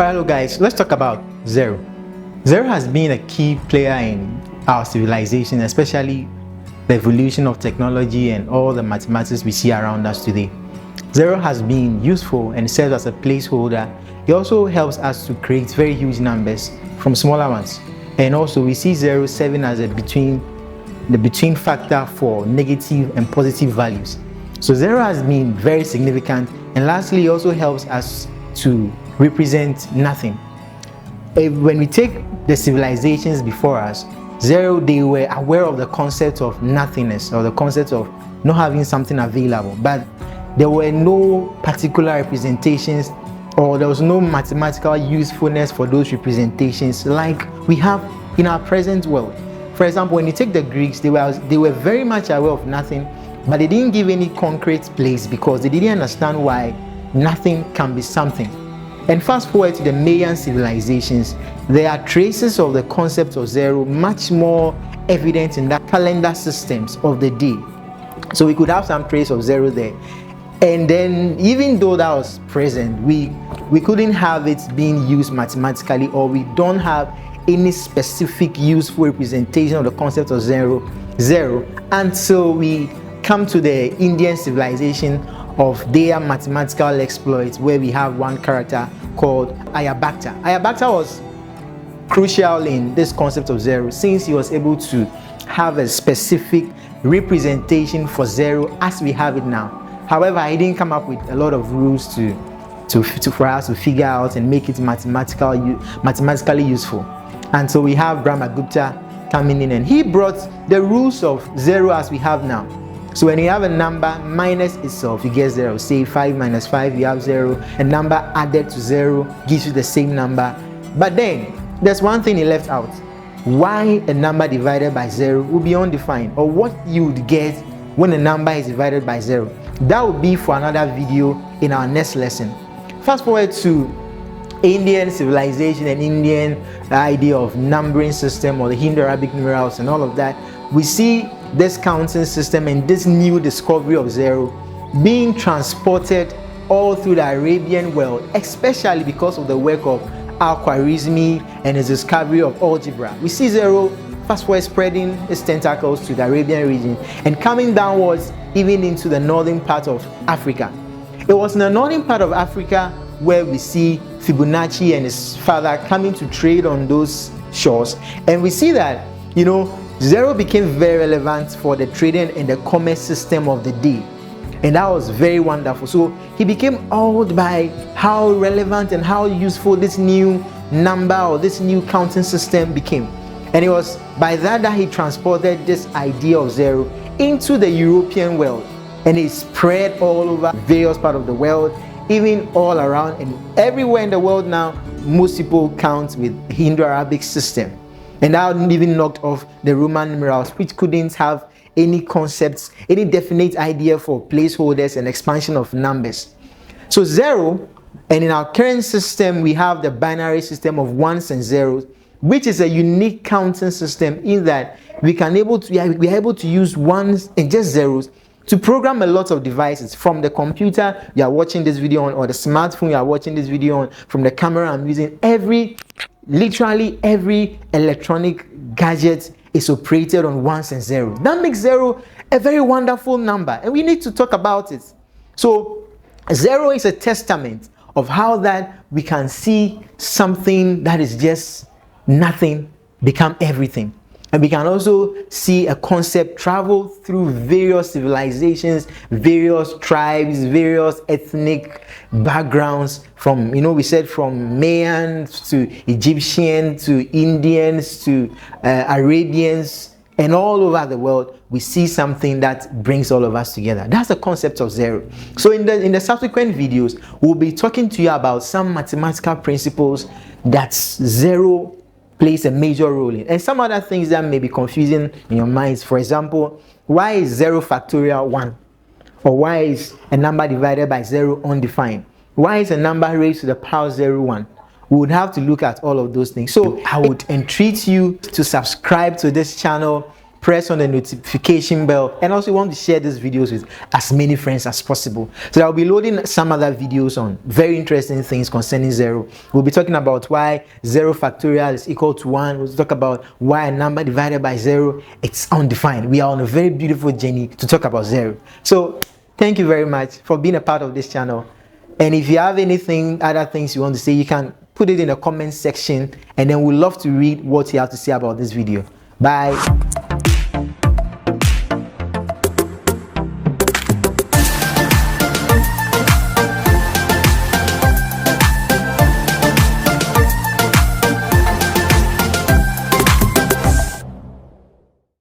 Hello guys, let's talk about zero. Zero has been a key player in our civilization, especially the evolution of technology and all the mathematics we see around us today. Zero has been useful and serves as a placeholder. It also helps us to create very huge numbers from smaller ones. And also we see zero serving as the between factor for negative and positive values. So zero has been very significant, and lastly, it also helps us to represent nothing. When we take the civilizations before us, zero, they were aware of the concept of nothingness, or the concept of not having something available, but there were no particular representations, or there was no mathematical usefulness for those representations like we have in our present world. For example, when you take the Greeks, they were very much aware of nothing, but they didn't give any concrete place because they didn't understand why nothing can be something. And fast forward to the Mayan civilizations, there are traces of the concept of zero much more evident in the calendar systems of the day. So we could have some trace of zero there. And then even though that was present, we couldn't have it being used mathematically, or we don't have any specific useful representation of the concept of zero until we come to the Indian civilization of their mathematical exploits, where we have one character called Aryabhata. Aryabhata was crucial in this concept of zero, since he was able to have a specific representation for zero as we have it now. However, he didn't come up with a lot of rules for us to figure out and make it mathematically useful. And so we have Brahmagupta coming in, and he brought the rules of zero as we have now. So when you have a number minus itself, you get zero. Say 5 minus 5, you have zero. A number added to zero gives you the same number. But then there's one thing he left out. Why a number divided by zero will be undefined, or what you would get when a number is divided by zero. That will be for another video in our next lesson. Fast forward to Indian civilization and Indian idea of numbering system, or the Hindu-Arabic numerals and all of that. We see this counting system and this new discovery of zero being transported all through the Arabian world, especially because of the work of Al-Khwarizmi and his discovery of algebra. We see zero fast forward spreading its tentacles to the Arabian region and coming downwards even into the northern part of Africa. It was in the northern part of Africa where we see Fibonacci and his father coming to trade on those shores, and we see that, zero became very relevant for the trading and the commerce system of the day, and that was very wonderful. So he became awed by how relevant and how useful this new number or this new counting system became, and it was by that he transported this idea of zero into the European world, and it spread all over various parts of the world, even all around, and everywhere in the world now most people count with Hindu-Arabic system. And that even knocked off the Roman numerals, which couldn't have any concepts, any definite idea for placeholders and expansion of numbers. So zero, and in our current system we have the binary system of ones and zeros, which is a unique counting system in that we are able to use ones and just zeros to program a lot of devices, from the computer you are watching this video on, or the smartphone you are watching this video on, from the camera I'm using. Literally every electronic gadget is operated on ones and zeros. That makes zero a very wonderful number, and we need to talk about it. So zero is a testament of how that we can see something that is just nothing become everything. And we can also see a concept travel through various civilizations, various tribes, various ethnic backgrounds, from, we said from Mayans to Egyptians to Indians to Arabians, and all over the world we see something that brings all of us together. That's the concept of zero. So in the subsequent videos we'll be talking to you about some mathematical principles that zero plays a major role in, and some other things that may be confusing in your minds. For example, why is 0 factorial 1? Or why is a number divided by 0 undefined? Why is a number raised to the power 0 1? We would have to look at all of those things. So I would entreat you to subscribe to this channel press on the notification bell, and also want to share these videos with as many friends as possible. So I'll be loading some other videos on very interesting things concerning zero. We'll be talking about why 0 factorial is equal to 1. We'll talk about why a number divided by 0 it's undefined. We are on a very beautiful journey to talk about zero. So thank you very much for being a part of this channel. And if you have anything, other things you want to say, you can put it in the comment section, and then we'd love to read what you have to say about this video. Bye.